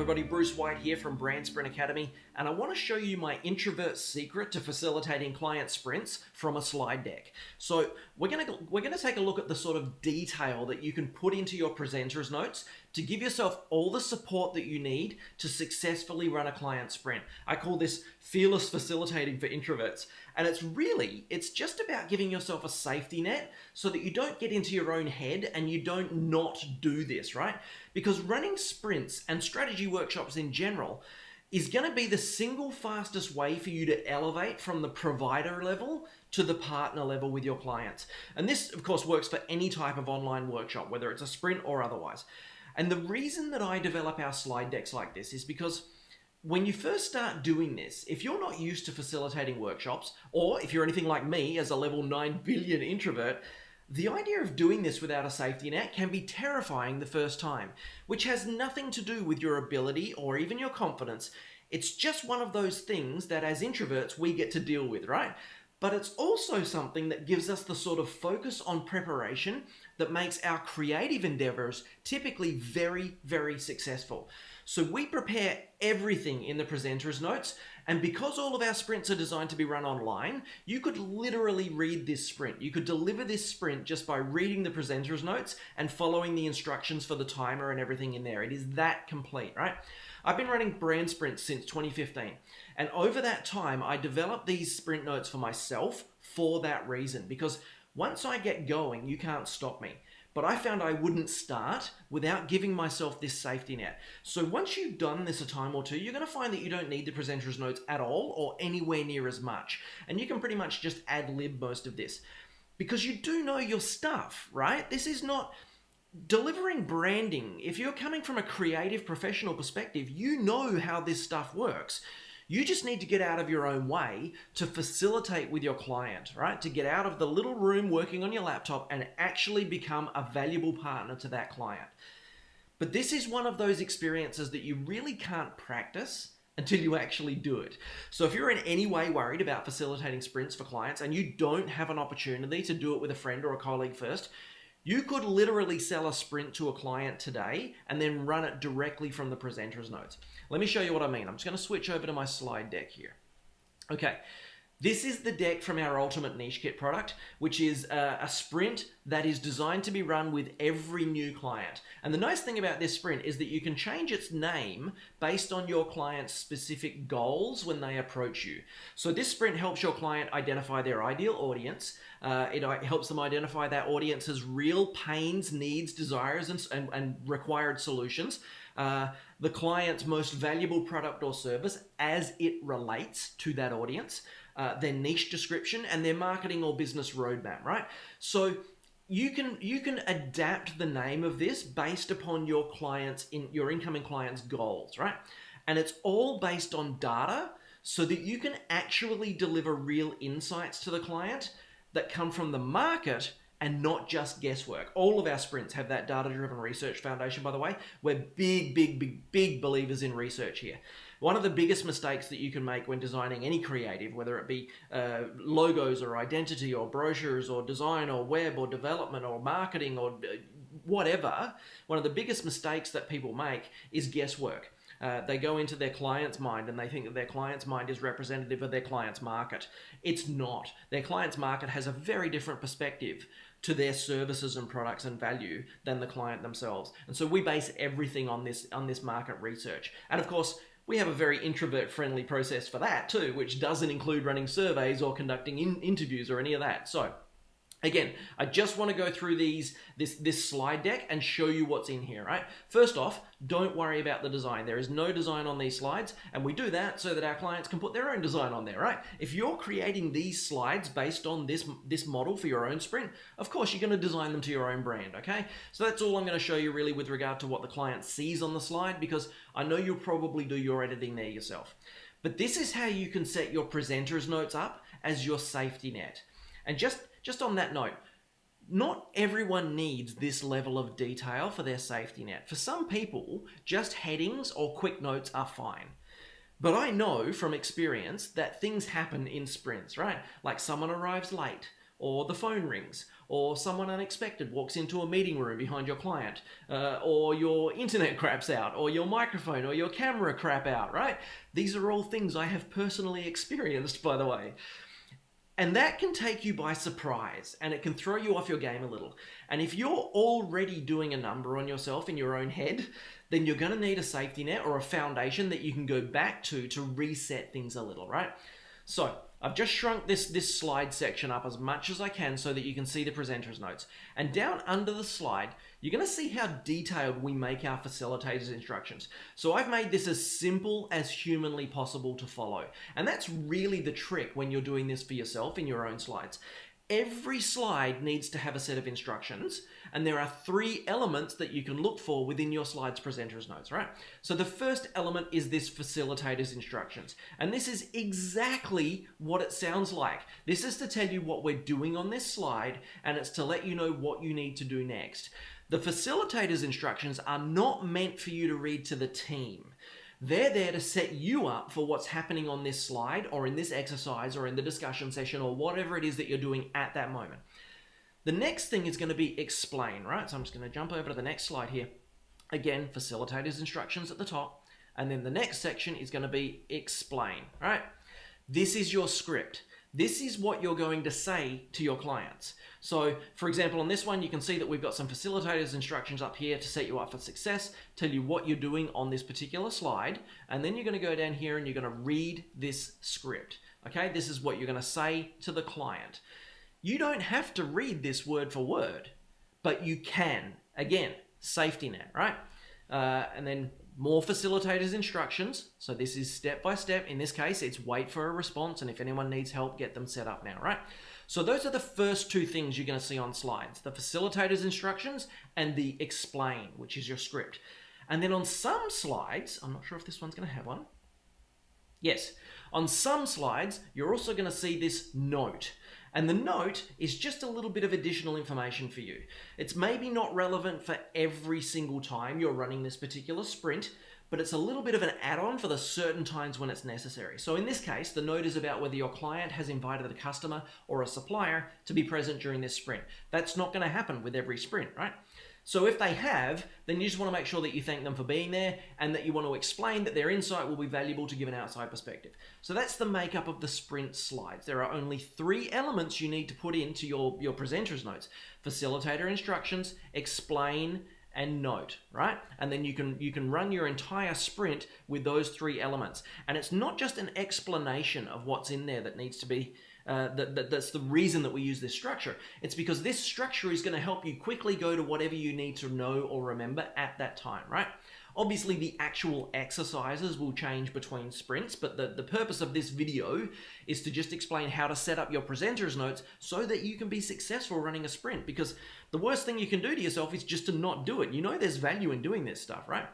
everybody, Bruce White here from Brand Sprint Academy, and I want to show you my introvert secret to facilitating client sprints from a slide deck. So we're gonna take a look at the sort of detail that you can put into your presenter's notes to give yourself all the support that you need to successfully run a client sprint. I call this fearless facilitating for introverts. And it's just about giving yourself a safety net so that you don't get into your own head and you don't not do this, right? Because running sprints and strategy workshops in general is going to be the single fastest way for you to elevate from the provider level to the partner level with your clients. And this, of course, works for any type of online workshop, whether it's a sprint or otherwise. And the reason that I develop our slide decks like this is because when you first start doing this, if you're not used to facilitating workshops, or if you're anything like me as a level 9 billion introvert, the idea of doing this without a safety net can be terrifying the first time, which has nothing to do with your ability or even your confidence. It's just one of those things that as introverts we get to deal with, right? But it's also something that gives us the sort of focus on preparation that makes our creative endeavors typically very, very successful. So we prepare everything in the presenter's notes, and because all of our sprints are designed to be run online, you could literally read this sprint. You could deliver this sprint just by reading the presenter's notes and following the instructions for the timer and everything in there. It is that complete, right? I've been running brand sprints since 2015, and over that time, I developed these sprint notes for myself for that reason, because once I get going, you can't stop me. But I found I wouldn't start without giving myself this safety net. So once you've done this a time or two, you're going to find that you don't need the presenter's notes at all or anywhere near as much. And you can pretty much just ad-lib most of this because you do know your stuff, right? This is not delivering branding. If you're coming from a creative professional perspective, you know how this stuff works. You just need to get out of your own way to facilitate with your client, right? To get out of the little room working on your laptop and actually become a valuable partner to that client. But this is one of those experiences that you really can't practice until you actually do it. So if you're in any way worried about facilitating sprints for clients and you don't have an opportunity to do it with a friend or a colleague first, you could literally sell a sprint to a client today and then run it directly from the presenter's notes. Let me show you what I mean. I'm just going to switch over to my slide deck here. Okay, this is the deck from our Ultimate Niche Kit product, which is a sprint that is designed to be run with every new client. And the nice thing about this sprint is that you can change its name based on your client's specific goals when they approach you. So this sprint helps your client identify their ideal audience. It helps them identify that audience's real pains, needs, desires, and required solutions. The client's most valuable product or service as it relates to that audience, their niche description, and their marketing or business roadmap, right? So you can adapt the name of this based upon your incoming client's goals, right? And it's all based on data so that you can actually deliver real insights to the client that come from the market and not just guesswork. All of our sprints have that data-driven research foundation, by the way. We're big believers in research here. One of the biggest mistakes that you can make when designing any creative, whether it be logos or identity or brochures or design or web or development or marketing or whatever, one of the biggest mistakes that people make is guesswork. They go into their client's mind and they think that their client's mind is representative of their client's market. It's not. Their client's market has a very different perspective to their services and products and value than the client themselves. And so we base everything on this market research. And of course, we have a very introvert-friendly process for that too, which doesn't include running surveys or conducting interviews or any of that. So again, I just want to go through this slide deck and show you what's in here, right? First off, don't worry about the design. There is no design on these slides, and we do that so that our clients can put their own design on there, right? If you're creating these slides based on this model for your own sprint, of course, you're going to design them to your own brand, okay? So that's all I'm going to show you really with regard to what the client sees on the slide, because I know you'll probably do your editing there yourself. But this is how you can set your presenter's notes up as your safety net. And just on that note, not everyone needs this level of detail for their safety net. For some people, just headings or quick notes are fine. But I know from experience that things happen in sprints, right? Like someone arrives late, or the phone rings, or someone unexpected walks into a meeting room behind your client, or your internet craps out, or your microphone or your camera crap out, right? These are all things I have personally experienced, by the way. And that can take you by surprise and it can throw you off your game a little. And if you're already doing a number on yourself in your own head, then you're going to need a safety net or a foundation that you can go back to reset things a little, right? So I've just shrunk this slide section up as much as I can so that you can see the presenter's notes. And down under the slide, you're going to see how detailed we make our facilitator's instructions. So I've made this as simple as humanly possible to follow. And that's really the trick when you're doing this for yourself in your own slides. Every slide needs to have a set of instructions, and there are 3 elements that you can look for within your slide's presenter's notes, right? So the first element is this facilitator's instructions, and this is exactly what it sounds like. This is to tell you what we're doing on this slide, and it's to let you know what you need to do next. The facilitator's instructions are not meant for you to read to the team. They're there to set you up for what's happening on this slide or in this exercise or in the discussion session or whatever it is that you're doing at that moment. The next thing is going to be explain, right? So I'm just going to jump over to the next slide here. Again, facilitator's instructions at the top. And then the next section is going to be explain, right? This is your script. This is what you're going to say to your clients. So, for example, on this one, you can see that we've got some facilitators instructions up here to set you up for success, tell you what you're doing on this particular slide, and then you're going to go down here and you're going to read this script. Okay, this is what you're going to say to the client. You don't have to read this word for word, but you can. Again, safety net, right? And then more facilitators instructions. So this is step by step. In this case, it's wait for a response. And if anyone needs help, get them set up now, right? So those are the first 2 things you're going to see on slides, the facilitators instructions and the explain, which is your script. And then on some slides, I'm not sure if this one's going to have one. Yes, on some slides, you're also going to see this note. And the note is just a little bit of additional information for you. It's maybe not relevant for every single time you're running this particular sprint, but it's a little bit of an add-on for the certain times when it's necessary. So in this case, the note is about whether your client has invited a customer or a supplier to be present during this sprint. That's not going to happen with every sprint, right? So if they have, then you just want to make sure that you thank them for being there and that you want to explain that their insight will be valuable to give an outside perspective. So that's the makeup of the sprint slides. There are only 3 elements you need to put into your presenter's notes: facilitator instructions, explain, and note, right? And then you can run your entire sprint with those 3 elements. And it's not just an explanation of what's in there that needs to be that's the reason that we use this structure. It's because this structure is going to help you quickly go to whatever you need to know or remember at that time, right? Obviously, the actual exercises will change between sprints, but the purpose of this video is to just explain how to set up your presenter's notes so that you can be successful running a sprint, because the worst thing you can do to yourself is just to not do it. You know there's value in doing this stuff, right?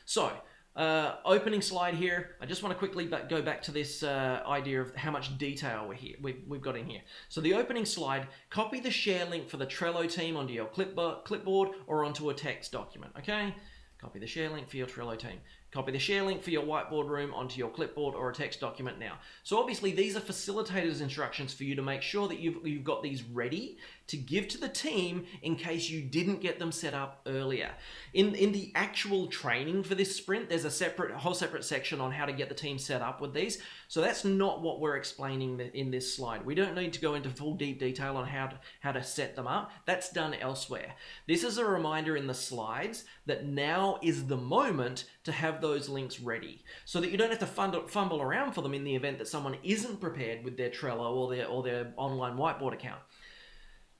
So, opening slide here. I just want to quickly go back to this idea of how much detail we've got in here. So the opening slide, copy the share link for the Trello team onto your clipboard or onto a text document, okay? Copy the share link for your Trello team. Copy the share link for your whiteboard room onto your clipboard or a text document now. So obviously these are facilitators instructions for you to make sure that you've got these ready to give to the team in case you didn't get them set up earlier. In the actual training for this sprint, there's a whole separate section on how to get the team set up with these. So that's not what we're explaining in this slide. We don't need to go into full deep detail on how to set them up. That's done elsewhere. This is a reminder in the slides that now is the moment to have those links ready so that you don't have to fumble around for them in the event that someone isn't prepared with their Trello or their online whiteboard account.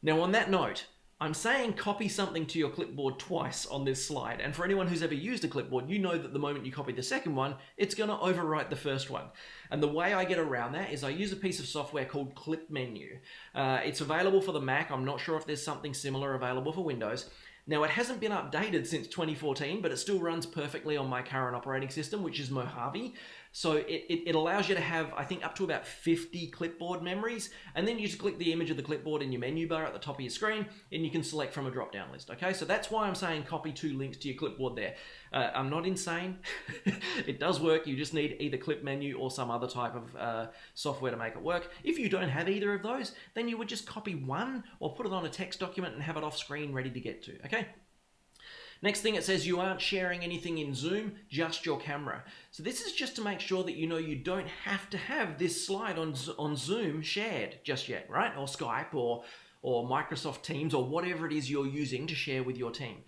Now, on that note, I'm saying copy something to your clipboard twice on this slide. And for anyone who's ever used a clipboard, you know that the moment you copy the second one, it's going to overwrite the first one. And the way I get around that is I use a piece of software called Clip Menu. It's available for the Mac. I'm not sure if there's something similar available for Windows. Now, it hasn't been updated since 2014, but it still runs perfectly on my current operating system, which is Mojave. So it allows you to have, I think, up to about 50 clipboard memories. And then you just click the image of the clipboard in your menu bar at the top of your screen, and you can select from a drop-down list. Okay, so that's why I'm saying copy 2 links to your clipboard there. I'm not insane. It does work. You just need either clip menu or some other type of software to make it work. If you don't have either of those, then you would just copy one or put it on a text document and have it off screen ready to get to. Okay. Next thing, it says you aren't sharing anything in Zoom, just your camera. So this is just to make sure that you know you don't have to have this slide on Zoom shared just yet, right? Or Skype or Microsoft Teams or whatever it is you're using to share with your team.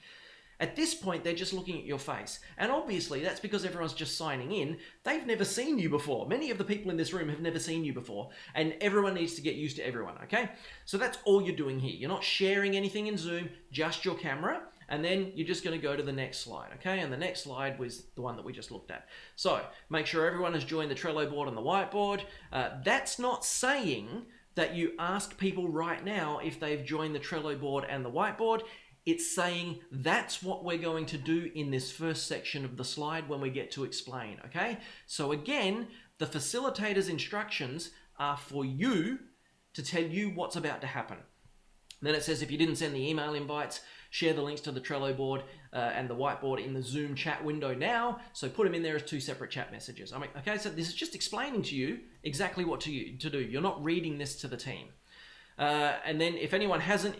At this point, they're just looking at your face. And obviously, that's because everyone's just signing in. They've never seen you before. Many of the people in this room have never seen you before. And everyone needs to get used to everyone, okay? So that's all you're doing here. You're not sharing anything in Zoom, just your camera. And then you're just going to go to the next slide, okay? And the next slide was the one that we just looked at. So make sure everyone has joined the Trello board and the whiteboard. That's not saying that you ask people right now if they've joined the Trello board and the whiteboard. It's saying that's what we're going to do in this first section of the slide when we get to explain, okay? So again, the facilitator's instructions are for you to tell you what's about to happen. Then it says if you didn't send the email invites, share the links to the Trello board and the whiteboard in the Zoom chat window now. So put them in there as 2 separate chat messages. Okay, so this is just explaining to you exactly what to do. You're not reading this to the team. And then if anyone hasn't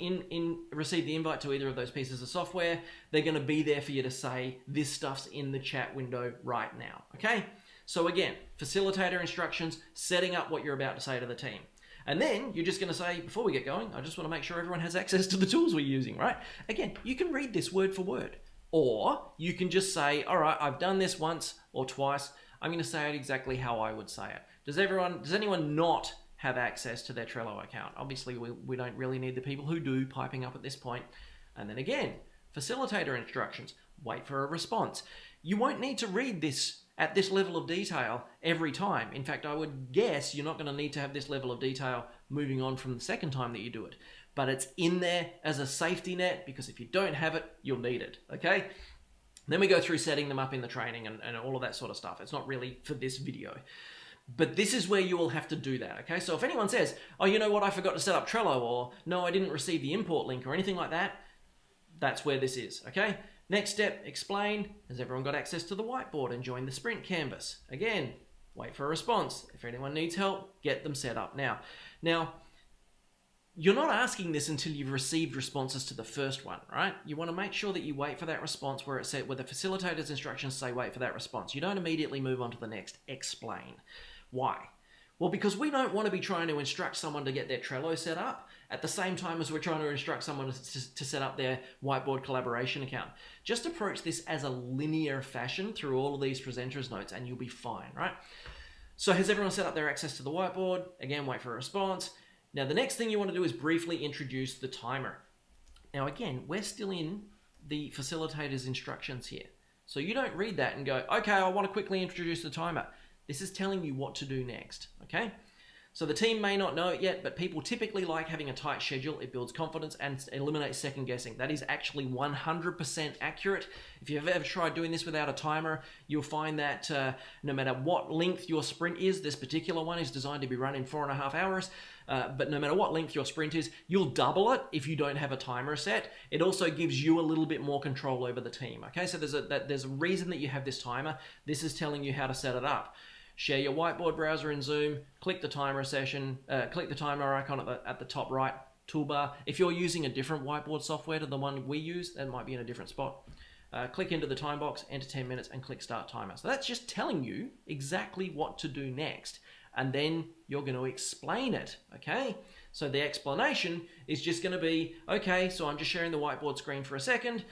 received the invite to either of those pieces of software, they're going to be there for you to say this stuff's in the chat window right now. Okay, so again, facilitator instructions, setting up what you're about to say to the team. And then you're just going to say, before we get going, I just want to make sure everyone has access to the tools we're using, right? Again, you can read this word for word, or you can just say, all right, I've done this once or twice. I'm going to say it exactly how I would say it. Does anyone not have access to their Trello account? Obviously, we don't really need the people who do piping up at this point. And then again, facilitator instructions, wait for a response. You won't need to read this at this level of detail every time. In fact, I would guess you're not going to need to have this level of detail moving on from the second time that you do it. But it's in there as a safety net, because if you don't have it, you'll need it, okay? Then we go through setting them up in the training and all of that sort of stuff. It's not really for this video. But this is where you will have to do that, okay? So if anyone says, oh, you know what, I forgot to set up Trello, or no, I didn't receive the import link or anything like that, that's where this is, okay? Next step, explain. Has everyone got access to the whiteboard and joined the sprint canvas? Again, wait for a response. If anyone needs help, get them set up now. Now, you're not asking this until you've received responses to the first one, right? You want to make sure that you wait for that response where the facilitator's instructions say wait for that response. You don't immediately move on to the next, explain. Why? Well, because we don't want to be trying to instruct someone to get their Trello set up at the same time as we're trying to instruct someone to set up their whiteboard collaboration account. Just approach this as a linear fashion through all of these presenters' notes and you'll be fine, right? So has everyone set up their access to the whiteboard? Again, wait for a response. Now, the next thing you want to do is briefly introduce the timer. Now, again, we're still in the facilitator's instructions here. So you don't read that and go, okay, I want to quickly introduce the timer. This is telling you what to do next, okay? So the team may not know it yet, but people typically like having a tight schedule. It builds confidence and eliminates second guessing. That is actually 100% accurate. If you've ever tried doing this without a timer, you'll find that no matter what length your sprint is, this particular one is designed to be run in 4.5 hours, but no matter what length your sprint is, you'll double it if you don't have a timer set. It also gives you a little bit more control over the team, okay? So there's a reason that you have this timer. This is telling you how to set it up. Share your whiteboard browser in Zoom, click the timer icon at the top right toolbar. If you're using a different whiteboard software to the one we use, that might be in a different spot. Click into the time box, enter 10 minutes, and click start timer. So that's just telling you exactly what to do next. And then you're going to explain it, okay? So the explanation is just going to be, okay, so I'm just sharing the whiteboard screen for a second.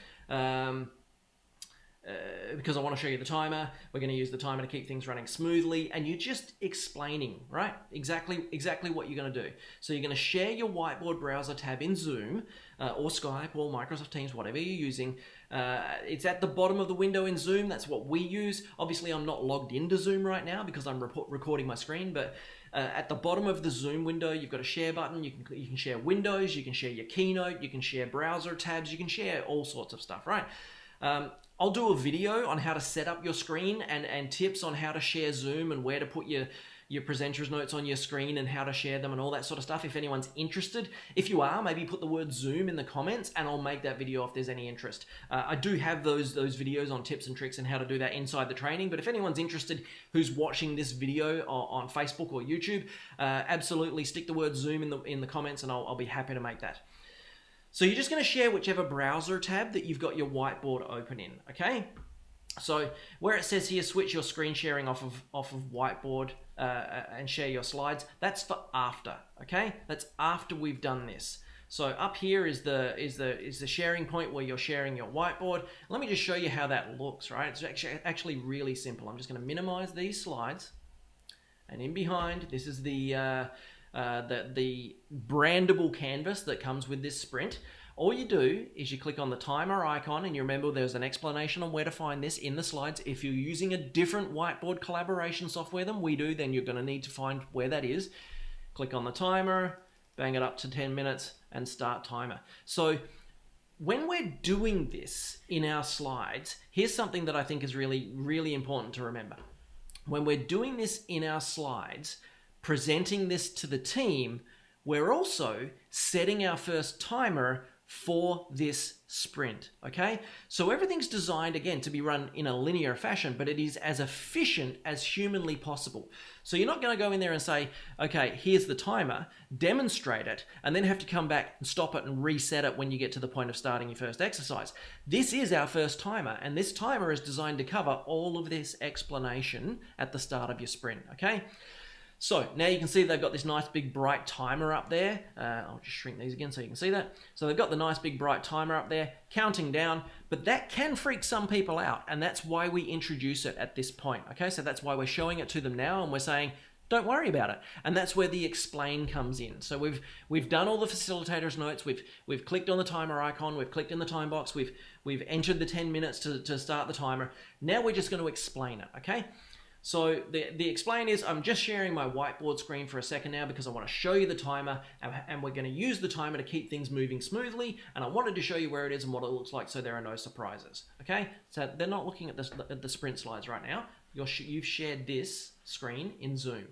Because I want to show you the timer. We're going to use the timer to keep things running smoothly, and you're just explaining, right? Exactly what you're going to do. So you're going to share your whiteboard browser tab in Zoom or Skype or Microsoft Teams, whatever you're using. It's at the bottom of the window in Zoom. That's what we use. Obviously, I'm not logged into Zoom right now because I'm recording my screen, but at the bottom of the Zoom window, you've got a share button. You can share windows, you can share your keynote, you can share browser tabs, you can share all sorts of stuff, right? I'll do a video on how to set up your screen and tips on how to share Zoom and where to put your presenter's notes on your screen and how to share them and all that sort of stuff if anyone's interested. If you are, maybe put the word Zoom in the comments and I'll make that video if there's any interest. I do have those videos on tips and tricks and how to do that inside the training, but if anyone's interested who's watching this video on Facebook or YouTube, absolutely stick the word Zoom in the comments and I'll be happy to make that. So you're just going to share whichever browser tab that you've got your whiteboard open in, okay? So where it says here, switch your screen sharing off of Whiteboard and share your slides, that's for after, okay? That's after we've done this. So up here is the sharing point where you're sharing your whiteboard. Let me just show you how that looks, right? It's actually really simple. I'm just going to minimize these slides, and in behind, this is the brandable canvas that comes with this sprint. All you do is you click on the timer icon, and you remember there's an explanation on where to find this in the slides. If you're using a different whiteboard collaboration software than we do, then you're going to need to find where that is. Click on the timer, bang it up to 10 minutes, and start timer. So when we're doing this in our slides, here's something that I think is really, really important to remember. When we're doing this in our slides, presenting this to the team, we're also setting our first timer for this sprint, okay? So everything's designed, again, to be run in a linear fashion, but it is as efficient as humanly possible. So you're not going to go in there and say, okay, here's the timer, demonstrate it, and then have to come back and stop it and reset it when you get to the point of starting your first exercise. This is our first timer, and this timer is designed to cover all of this explanation at the start of your sprint, okay? So now you can see they've got this nice big bright timer up there. I'll just shrink these again so you can see that. So they've got the nice big bright timer up there, counting down, but that can freak some people out, and that's why we introduce it at this point, okay? So that's why we're showing it to them now, and we're saying, don't worry about it. And that's where the explain comes in. So we've done all the facilitator's notes, we've clicked on the timer icon, we've clicked in the time box, we've entered the 10 minutes to start the timer. Now we're just going to explain it, okay? So the explain is, I'm just sharing my whiteboard screen for a second now because I want to show you the timer, and we're going to use the timer to keep things moving smoothly, and I wanted to show you where it is and what it looks like so there are no surprises, okay? So they're not looking at the sprint slides right now. You've shared this screen in Zoom.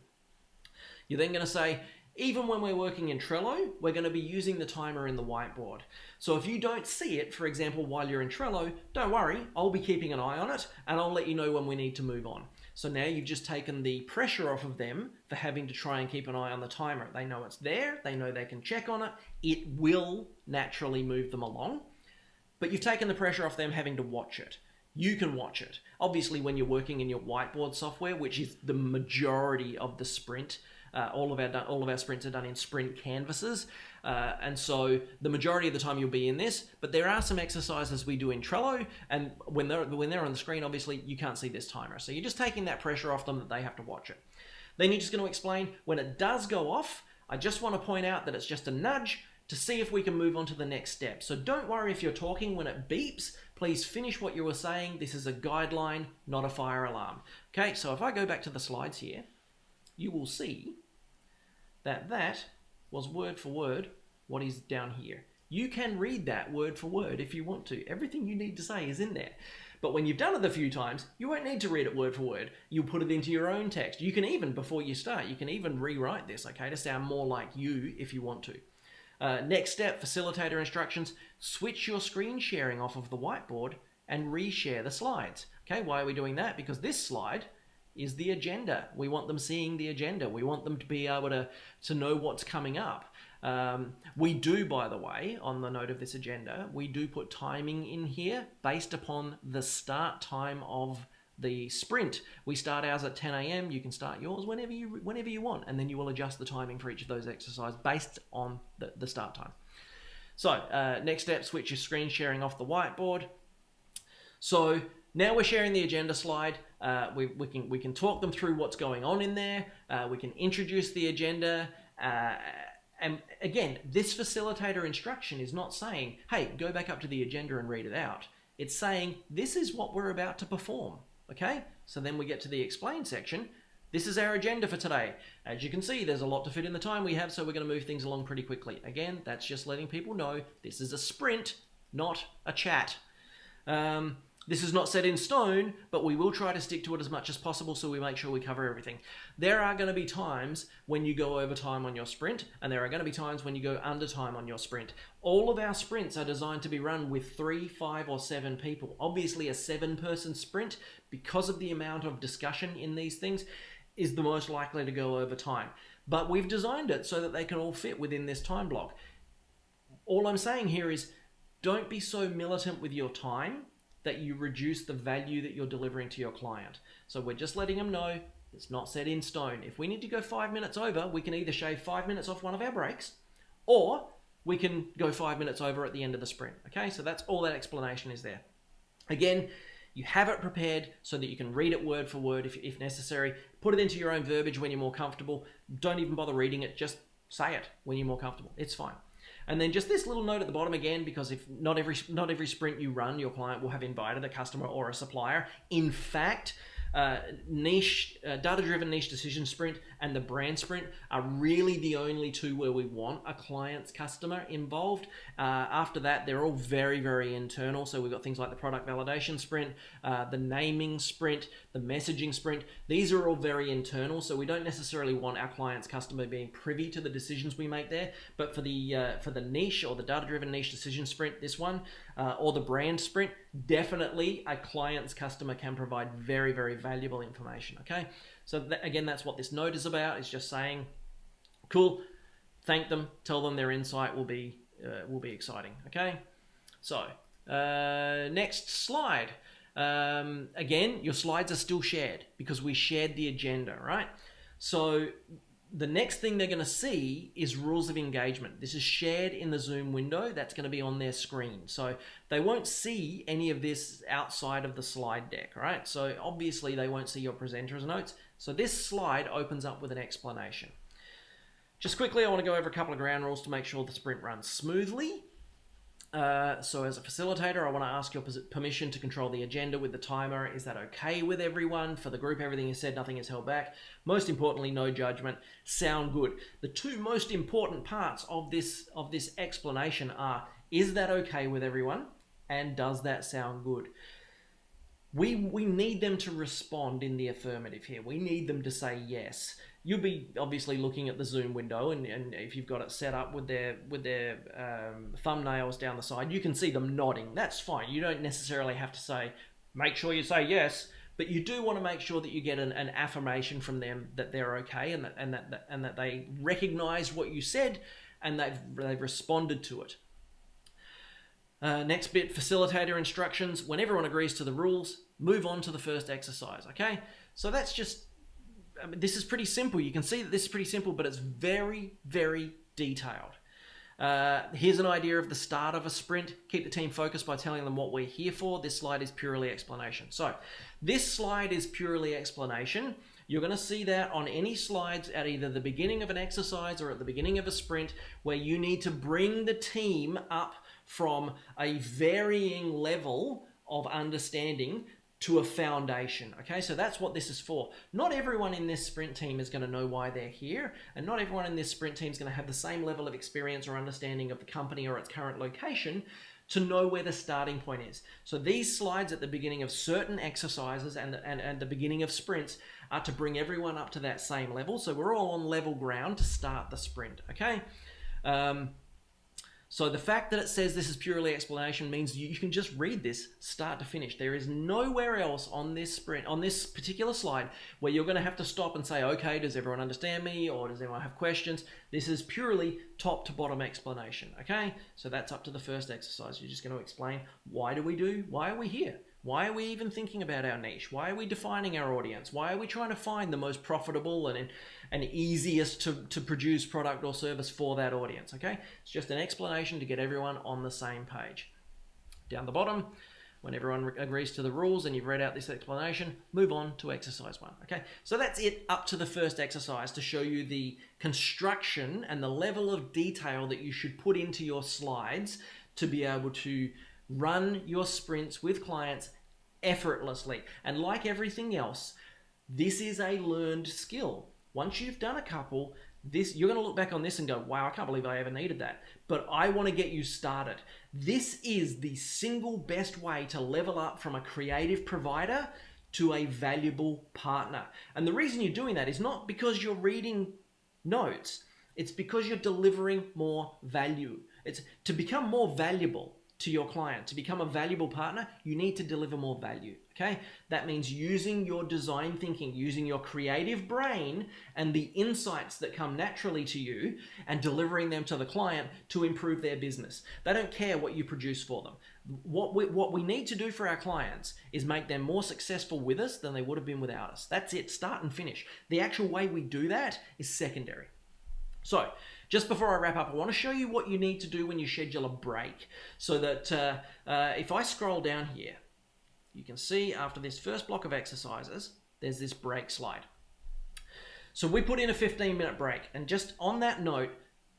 You're then going to say, even when we're working in Trello, we're going to be using the timer in the whiteboard. So if you don't see it, for example, while you're in Trello, don't worry, I'll be keeping an eye on it, and I'll let you know when we need to move on. So now you've just taken the pressure off of them for having to try and keep an eye on the timer. They know it's there, they know they can check on it, it will naturally move them along, but you've taken the pressure off them having to watch it. You can watch it. Obviously, when you're working in your whiteboard software, which is the majority of the sprint, all of our sprints are done in sprint canvases, and so the majority of the time you'll be in this, but there are some exercises we do in Trello, and when they're on the screen, obviously you can't see this timer, so you're just taking that pressure off them that they have to watch it. Then you're just going to explain, when it does go off, I just want to point out that it's just a nudge to see if we can move on to the next step. So don't worry if you're talking when it beeps, please finish what you were saying. This is a guideline, not a fire alarm. Okay, so if I go back to the slides here, you will see that that was word for word what is down here. You can read that word for word if you want to. Everything you need to say is in there. But when you've done it a few times, you won't need to read it word for word. You'll put it into your own text. You can even, before you start, you can even rewrite this, okay, to sound more like you if you want to. Next step, facilitator instructions. Switch your screen sharing off of the whiteboard and reshare the slides. Okay, why are we doing that? Because this slide is the agenda. We want them seeing the agenda. We want them to be able to know what's coming up. We do, by the way, on the note of this agenda, we do put timing in here based upon the start time of the sprint. We start ours at 10 a.m. You can start yours whenever you want, and then you will adjust the timing for each of those exercises based on the start time. So next step, switch your screen sharing off the whiteboard. So now we're sharing the agenda slide. We can talk them through what's going on in there. We can introduce the agenda. And again, this facilitator instruction is not saying, hey, go back up to the agenda and read it out. It's saying, this is what we're about to perform. Okay, so then we get to the explain section. This is our agenda for today. As you can see, there's a lot to fit in the time we have, so we're going to move things along pretty quickly. Again, that's just letting people know this is a sprint, not a chat. This is not set in stone, but we will try to stick to it as much as possible so we make sure we cover everything. There are going to be times when you go over time on your sprint, and there are going to be times when you go under time on your sprint. All of our sprints are designed to be run with 3, 5, or 7 people. Obviously, a 7-person sprint, because of the amount of discussion in these things, is the most likely to go over time. But we've designed it so that they can all fit within this time block. All I'm saying here is don't be so militant with your time that you reduce the value that you're delivering to your client. So we're just letting them know it's not set in stone. If we need to go 5 minutes over, we can either shave 5 minutes off one of our breaks, or we can go 5 minutes over at the end of the sprint. Okay, so that's all that explanation is there. Again, you have it prepared so that you can read it word for word if necessary. Put it into your own verbiage when you're more comfortable. Don't even bother reading it, just say it when you're more comfortable. It's fine. And then just this little note at the bottom again, because if not every sprint you run, your client will have invited a customer or a supplier. In fact, data-driven niche decision sprint and the brand sprint are really the only two where we want a client's customer involved. After that, they're all very, very internal. So we've got things like the product validation sprint, the naming sprint, the messaging sprint. These are all very internal. So we don't necessarily want our client's customer being privy to the decisions we make there. But for the niche or the data-driven niche decision sprint, this one, or the brand sprint, definitely a client's customer can provide very, very valuable information. Okay, so again, that's what this note is about. It's just saying, cool, thank them, tell them their insight will be exciting. Okay, so next slide. Again, your slides are still shared because we shared the agenda, right? So the next thing they're going to see is rules of engagement. This is shared in the Zoom window. That's going to be on their screen. So they won't see any of this outside of the slide deck, right? So obviously they won't see your presenter's notes. So this slide opens up with an explanation. Just quickly, I want to go over a couple of ground rules to make sure the sprint runs smoothly. So as a facilitator, I want to ask your permission to control the agenda with the timer. Is that okay with everyone? For the group, everything is said, nothing is held back. Most importantly, no judgment. Sound good. The two most important parts of this explanation are, is that okay with everyone? And does that sound good? We need them to respond in the affirmative here. We need them to say yes. You'll be obviously looking at the Zoom window, and if you've got it set up with their thumbnails down the side, you can see them nodding. That's fine. You don't necessarily have to say, make sure you say yes, but you do want to make sure that you get an affirmation from them that they're okay and that they recognize what you said and they've responded to it. Next bit, facilitator instructions. When everyone agrees to the rules, move on to the first exercise. Okay, so that's just. This is pretty simple. You can see that this is pretty simple, but it's very, very detailed. Here's an idea of the start of a sprint. Keep the team focused by telling them what we're here for. This slide is purely explanation. So this slide is purely explanation. You're going to see that on any slides at either the beginning of an exercise or at the beginning of a sprint where you need to bring the team up from a varying level of understanding to a foundation. Okay, so that's what this is for. Not everyone in this sprint team is going to know why they're here, and not everyone in this sprint team is going to have the same level of experience or understanding of the company or its current location to know where the starting point is. So these slides at the beginning of certain exercises and the beginning of sprints are to bring everyone up to that same level. So we're all on level ground to start the sprint. Okay. So the fact that it says this is purely explanation means you can just read this start to finish. There is nowhere else on this sprint, on this particular slide, where you're going to have to stop and say, okay, does everyone understand me, or does anyone have questions? This is purely top to bottom explanation. Okay, so that's up to the first exercise. You're just going to explain why are we here? Why are we even thinking about our niche? Why are we defining our audience? Why are we trying to find the most profitable and easiest to produce product or service for that audience? Okay, it's just an explanation to get everyone on the same page. Down the bottom, when everyone agrees to the rules and you've read out this explanation, move on to exercise 1. Okay, so that's it up to the first exercise to show you the construction and the level of detail that you should put into your slides to be able to run your sprints with clients effortlessly. And like everything else, this is a learned skill. Once you've done a couple, You're going to look back on this and go, wow, I can't believe I ever needed that. But I want to get you started. This is the single best way to level up from a creative provider to a valuable partner. And the reason you're doing that is not because you're reading notes. It's because you're delivering more value. It's to become more valuable to your client. To become a valuable partner, you need to deliver more value, okay? That means using your design thinking, using your creative brain and the insights that come naturally to you and delivering them to the client to improve their business. They don't care what you produce for them. What we need to do for our clients is make them more successful with us than they would have been without us. That's it, start and finish. The actual way we do that is secondary. So, just before I wrap up, I want to show you what you need to do when you schedule a break. So that if I scroll down here, you can see after this first block of exercises, there's this break slide. So we put in a 15-minute break. And just on that note,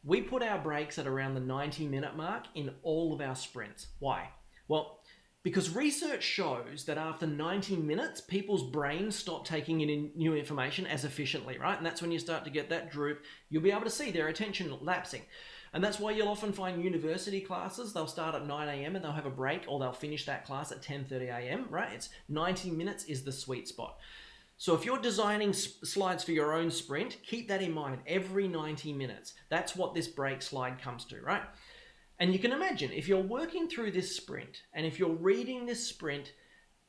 we put our breaks at around the 90-minute mark in all of our sprints. Why? Well, because research shows that after 90 minutes, people's brains stop taking in new information as efficiently, right? And that's when you start to get that droop. You'll be able to see their attention lapsing. And that's why you'll often find university classes, they'll start at 9 a.m. and they'll have a break, or they'll finish that class at 10:30 a.m., right? It's 90 minutes is the sweet spot. So if you're designing slides for your own sprint, keep that in mind every 90 minutes. That's what this break slide comes to, right? And you can imagine if you're working through this sprint and if you're reading this sprint,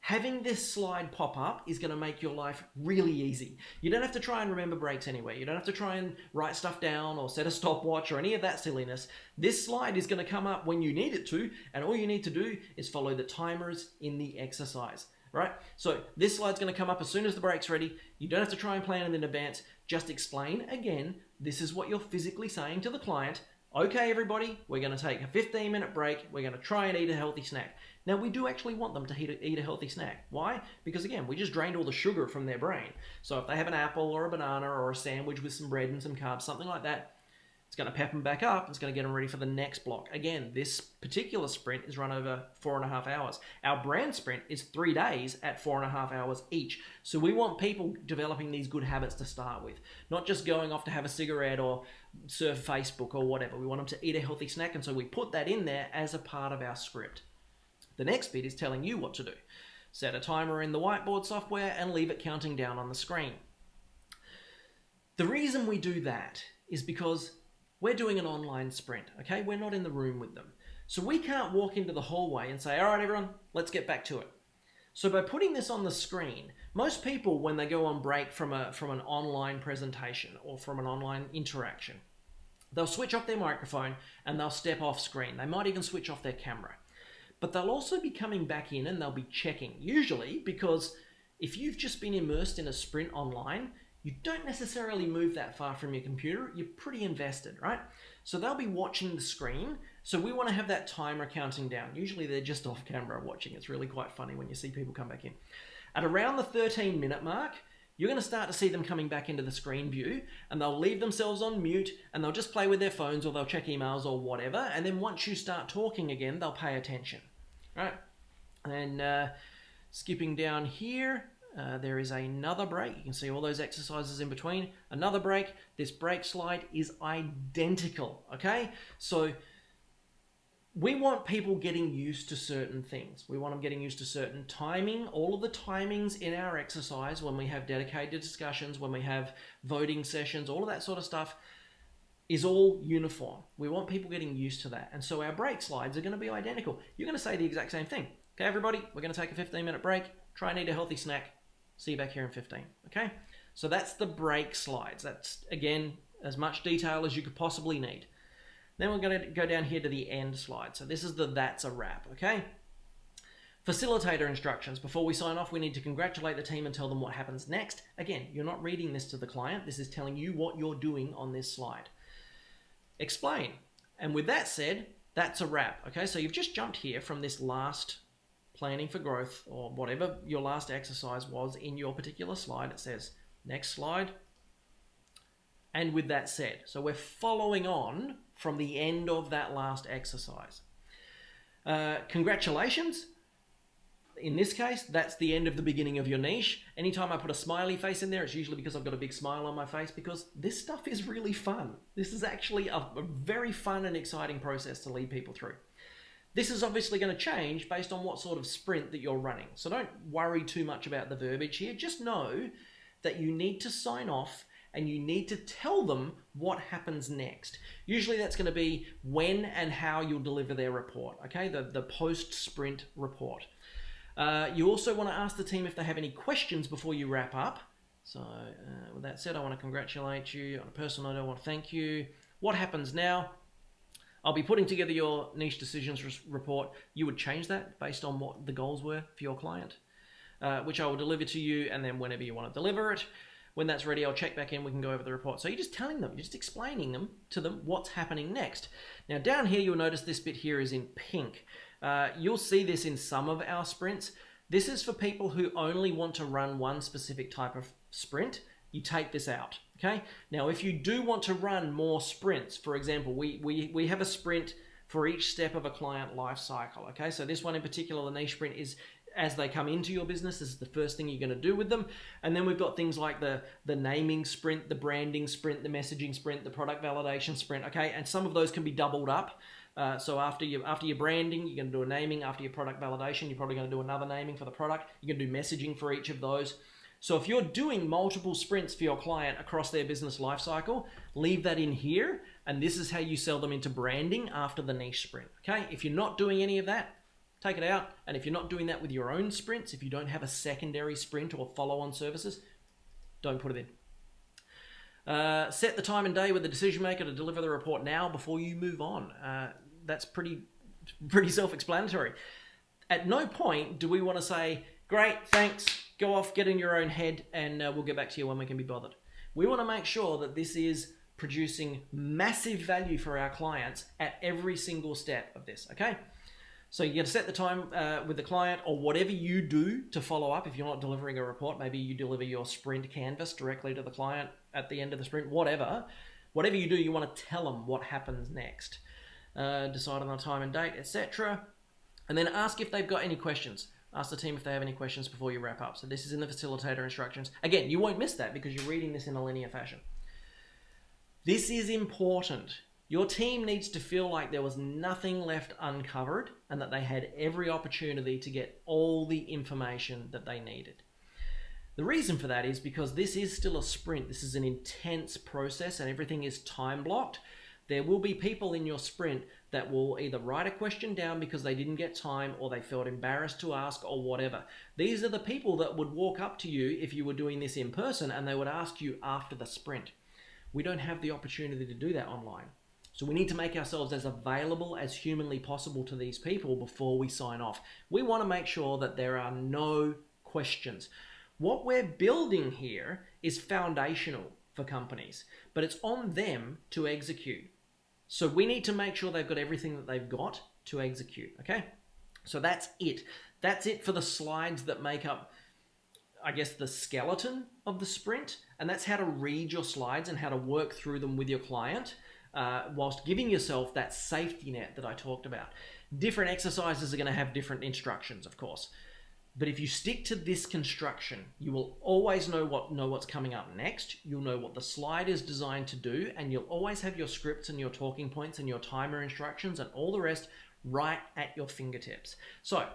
having this slide pop up is going to make your life really easy. You don't have to try and remember breaks anywhere. You don't have to try and write stuff down or set a stopwatch or any of that silliness. This slide is going to come up when you need it to, and all you need to do is follow the timers in the exercise, right? So this slide's going to come up as soon as the break's ready. You don't have to try and plan it in advance. Just explain again, this is what you're physically saying to the client. Okay, everybody, we're going to take a 15-minute break. We're going to try and eat a healthy snack. Now, we do actually want them to eat a healthy snack. Why? Because, again, we just drained all the sugar from their brain. So if they have an apple or a banana or a sandwich with some bread and some carbs, something like that, it's going to pep them back up. It's going to get them ready for the next block. Again, this particular sprint is run over 4.5 hours. Our brand sprint is 3 days at 4.5 hours each. So we want people developing these good habits to start with, not just going off to have a cigarette or surf Facebook or whatever. We want them to eat a healthy snack, and so we put that in there as a part of our script. The next bit is telling you what to do. Set a timer in the whiteboard software and leave it counting down on the screen. The reason we do that is because we're doing an online sprint, okay? We're not in the room with them. So we can't walk into the hallway and say, all right, everyone, let's get back to it. So by putting this on the screen, most people, when they go on break from an online presentation or from an online interaction, they'll switch off their microphone and they'll step off screen. They might even switch off their camera. But they'll also be coming back in and they'll be checking, usually because if you've just been immersed in a sprint online, you don't necessarily move that far from your computer. You're pretty invested, right? So they'll be watching the screen. So we want to have that timer counting down. Usually they're just off camera watching. It's really quite funny when you see people come back in. At around the 13-minute mark, you're going to start to see them coming back into the screen view, and they'll leave themselves on mute and they'll just play with their phones or they'll check emails or whatever. And then once you start talking again, they'll pay attention, right? And skipping down here, there is another break. You can see all those exercises in between. Another break. This break slide is identical, okay? So we want people getting used to certain things. We want them getting used to certain timing. All of the timings in our exercise, when we have dedicated discussions, when we have voting sessions, all of that sort of stuff is all uniform. We want people getting used to that. And so our break slides are going to be identical. You're going to say the exact same thing. Okay, everybody, we're going to take a 15-minute break. Try and eat a healthy snack. See you back here in 15, okay? So that's the break slides. That's, again, as much detail as you could possibly need. Then we're going to go down here to the end slide. So this is the that's a wrap, okay? Facilitator instructions. Before we sign off, we need to congratulate the team and tell them what happens next. Again, you're not reading this to the client. This is telling you what you're doing on this slide. Explain. And with that said, that's a wrap, okay? So you've just jumped here from this last planning for growth or whatever your last exercise was in your particular slide. It says next slide. And with that said, so we're following on from the end of that last exercise. Congratulations. In this case, that's the end of the beginning of your niche. Anytime I put a smiley face in there, it's usually because I've got a big smile on my face, because this stuff is really fun. This is actually a very fun and exciting process to lead people through. This is obviously going to change based on what sort of sprint that you're running. So don't worry too much about the verbiage here. Just know that you need to sign off and you need to tell them what happens next. Usually that's going to be when and how you'll deliver their report, okay? The post-sprint report. You also want to ask the team if they have any questions before you wrap up. So with that said, I want to congratulate you. On a personal note, I want to thank you. What happens now? I'll be putting together your niche decisions report. You would change that based on what the goals were for your client, which I will deliver to you, and then whenever you want to deliver it, when that's ready, I'll check back in, we can go over the report. So you're just telling them, you're just explaining to them what's happening next. Now down here, you'll notice this bit here is in pink. You'll see this in some of our sprints. This is for people who only want to run one specific type of sprint. You take this out, okay? Now, if you do want to run more sprints, for example, we have a sprint for each step of a client life cycle, okay? So this one in particular, the niche sprint, is as they come into your business. This is the first thing you're going to do with them. And then we've got things like the naming sprint, the branding sprint, the messaging sprint, the product validation sprint, okay? And some of those can be doubled up. So after your branding, you're going to do a naming. After your product validation, you're probably going to do another naming for the product. You're going to do messaging for each of those. So if you're doing multiple sprints for your client across their business lifecycle, leave that in here. And this is how you sell them into branding after the niche sprint, okay? If you're not doing any of that, take it out. And if you're not doing that with your own sprints, if you don't have a secondary sprint or follow-on services, don't put it in. Set the time and day with the decision maker to deliver the report now before you move on. That's pretty self-explanatory. At no point do we want to say, great, thanks, go off, get in your own head, and we'll get back to you when we can be bothered. We want to make sure that this is producing massive value for our clients at every single step of this, okay? So you're going to set the time with the client, or whatever you do to follow up. If you're not delivering a report, maybe you deliver your sprint canvas directly to the client at the end of the sprint, whatever you do, you want to tell them what happens next. Decide on the time and date, etc. And then ask if they've got any questions. Ask the team if they have any questions before you wrap up. So this is in the facilitator instructions. Again, you won't miss that because you're reading this in a linear fashion. This is important. Your team needs to feel like there was nothing left uncovered and that they had every opportunity to get all the information that they needed. The reason for that is because this is still a sprint. This is an intense process and everything is time blocked. There will be people in your sprint that will either write a question down because they didn't get time or they felt embarrassed to ask or whatever. These are the people that would walk up to you if you were doing this in person and they would ask you after the sprint. We don't have the opportunity to do that online. So we need to make ourselves as available as humanly possible to these people before we sign off. We want to make sure that there are no questions. What we're building here is foundational for companies, but it's on them to execute. So we need to make sure they've got everything that they've got to execute, okay? So that's it. That's it for the slides that make up, I guess, the skeleton of the sprint. And that's how to read your slides and how to work through them with your client whilst giving yourself that safety net that I talked about. Different exercises are going to have different instructions, of course. But if you stick to this construction, you will always know what's coming up next. You'll know what the slide is designed to do, and you'll always have your scripts and your talking points and your timer instructions and all the rest right at your fingertips. So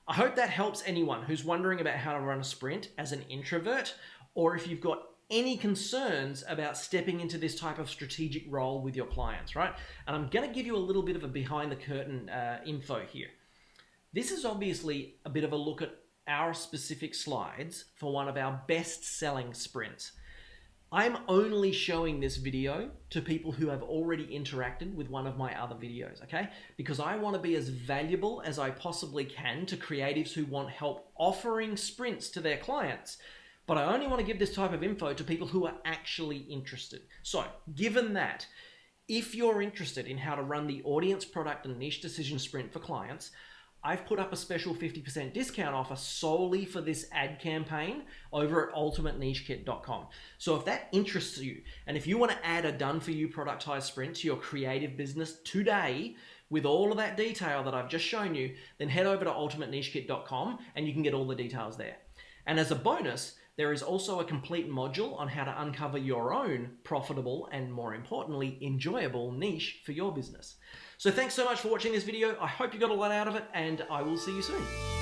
I hope that helps anyone who's wondering about how to run a sprint as an introvert, or if you've got any concerns about stepping into this type of strategic role with your clients, right? And I'm going to give you a little bit of a behind the curtain info here. This is obviously a bit of a look at our specific slides for one of our best-selling sprints. I'm only showing this video to people who have already interacted with one of my other videos, okay? Because I want to be as valuable as I possibly can to creatives who want help offering sprints to their clients. But I only want to give this type of info to people who are actually interested. So, given that, if you're interested in how to run the audience, product, and niche decision sprint for clients, I've put up a special 50% discount offer solely for this ad campaign over at ultimatenichekit.com. So if that interests you, and if you want to add a done-for-you productized sprint to your creative business today with all of that detail that I've just shown you, then head over to ultimatenichekit.com and you can get all the details there. And as a bonus, there is also a complete module on how to uncover your own profitable and, more importantly, enjoyable niche for your business. So thanks so much for watching this video. I hope you got a lot out of it, and I will see you soon.